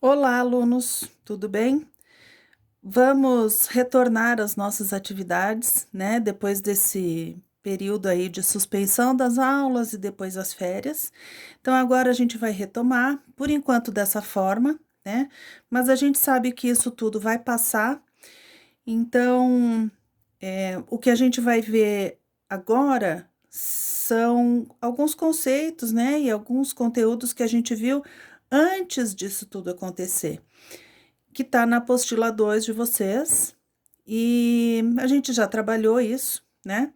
Olá, alunos, tudo bem? Vamos retornar às nossas atividades, né? Depois desse período aí de suspensão das aulas e depois as férias. Então, agora a gente vai retomar, por enquanto dessa forma, né? Mas a gente sabe que isso tudo vai passar. Então, o que a gente vai ver agora são alguns conceitos, né? E alguns conteúdos que a gente viu antes disso tudo acontecer, que está na apostila 2 de vocês, e a gente já trabalhou isso, né?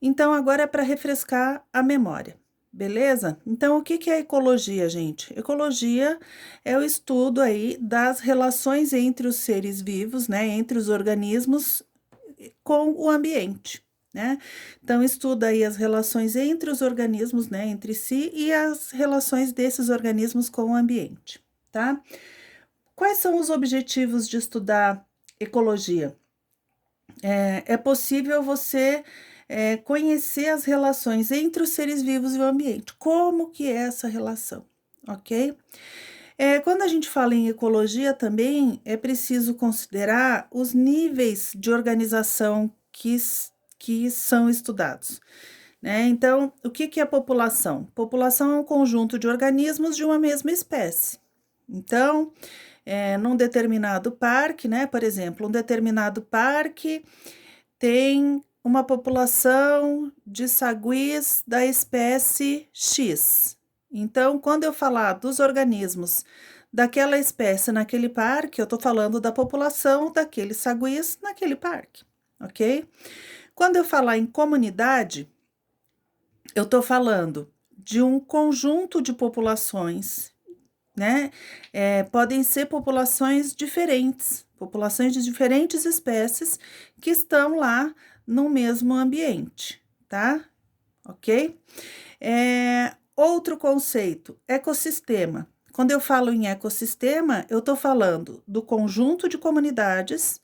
Então agora é para refrescar a memória, beleza? Então o que que é ecologia, gente? Ecologia é o estudo aí das relações entre os seres vivos, né? Entre os organismos com o ambiente. Né? Então, estuda aí as relações entre os organismos, né, entre si, e as relações desses organismos com o ambiente, tá? Quais são os objetivos de estudar ecologia? É possível você conhecer as relações entre os seres vivos e o ambiente. Como que é essa relação, ok? Quando a gente fala em ecologia também, é preciso considerar os níveis de organização que são estudados. Né? Então, o que que é população? População é um conjunto de organismos de uma mesma espécie. Então, num determinado parque, né? Por exemplo, um determinado parque tem uma população de saguis da espécie X. Então, quando eu falar dos organismos daquela espécie naquele parque, eu estou falando da população daqueles saguis naquele parque, ok? Quando eu falar em comunidade, eu estou falando de um conjunto de populações, né? Podem ser populações de diferentes espécies que estão lá no mesmo ambiente, tá? Ok? Outro conceito, ecossistema. Quando eu falo em ecossistema, eu estou falando do conjunto de comunidades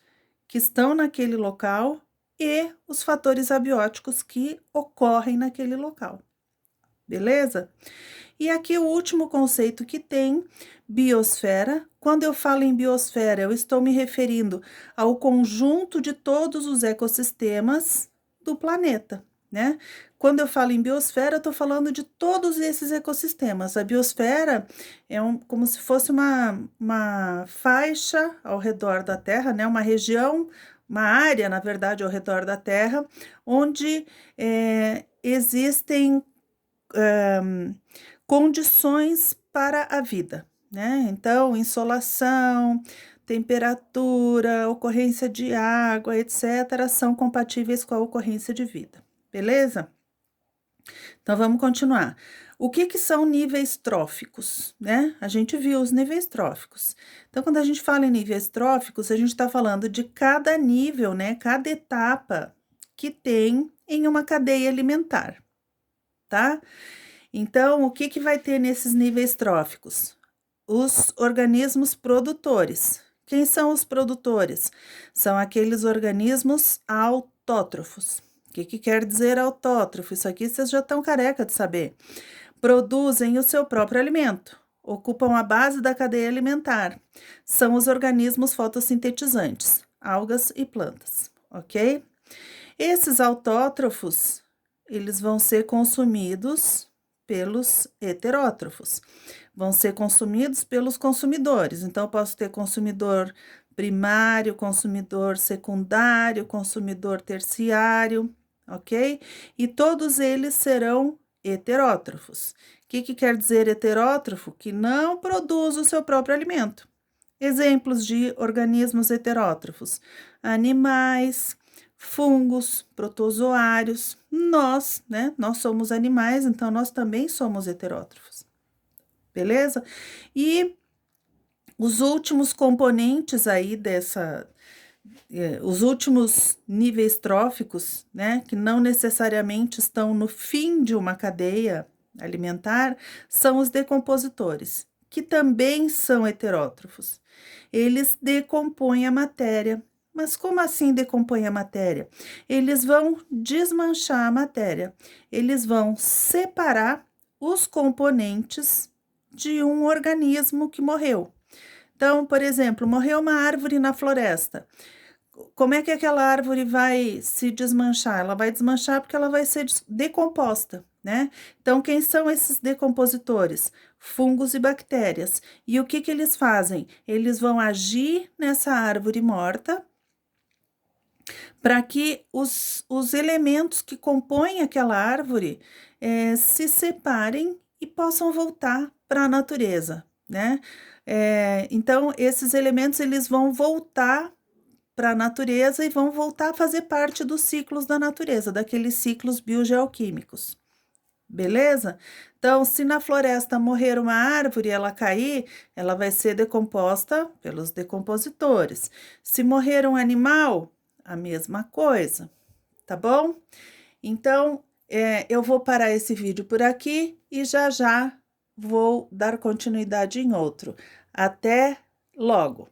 que estão naquele local e os fatores abióticos que ocorrem naquele local, beleza? E aqui o último conceito que tem, biosfera. Quando eu falo em biosfera, eu estou me referindo ao conjunto de todos os ecossistemas do planeta, né? Quando eu falo em biosfera, eu estou falando de todos esses ecossistemas. A biosfera é como se fosse uma faixa ao redor da Terra, né? Uma região, uma área, na verdade, ao redor da Terra, onde existem condições para a vida, né? Então, insolação, temperatura, ocorrência de água, etc., são compatíveis com a ocorrência de vida, beleza? Então, vamos continuar. O que que são níveis tróficos, né? A gente viu os níveis tróficos. Então, quando a gente fala em níveis tróficos, a gente está falando de cada nível, né? Cada etapa que tem em uma cadeia alimentar, tá? Então, o que que vai ter nesses níveis tróficos? Os organismos produtores. Quem são os produtores? São aqueles organismos autótrofos. O que que quer dizer autótrofo? Isso aqui vocês já estão careca de saber. Produzem o seu próprio alimento, ocupam a base da cadeia alimentar. São os organismos fotossintetizantes, algas e plantas, ok? Esses autótrofos, eles vão ser consumidos pelos heterótrofos, vão ser consumidos pelos consumidores. Então, eu posso ter consumidor primário, consumidor secundário, consumidor terciário, ok? E todos eles serão heterótrofos. O que que quer dizer heterótrofo? Que não produz o seu próprio alimento. Exemplos de organismos heterótrofos: animais, fungos, protozoários. Nós, né? Nós somos animais, então nós também somos heterótrofos, beleza? E os últimos componentes aí os últimos níveis tróficos, né? Que não necessariamente estão no fim de uma cadeia alimentar, são os decompositores, que também são heterótrofos. Eles decompõem a matéria. Mas como assim decompõem a matéria? Eles vão desmanchar a matéria, eles vão separar os componentes de um organismo que morreu. Então, por exemplo, morreu uma árvore na floresta. Como é que aquela árvore vai se desmanchar? Ela vai desmanchar porque ela vai ser decomposta, né? Então, quem são esses decompositores? Fungos e bactérias. E o que que eles fazem? Eles vão agir nessa árvore morta para que os elementos que compõem aquela árvore se separem e possam voltar para a natureza, né? Então, esses elementos eles vão voltar para a natureza e vão voltar a fazer parte dos ciclos da natureza, daqueles ciclos biogeoquímicos. Beleza? Então, se na floresta morrer uma árvore e ela cair, ela vai ser decomposta pelos decompositores. Se morrer um animal, a mesma coisa, tá bom? Então, eu vou parar esse vídeo por aqui e já já vou dar continuidade em outro. Até logo!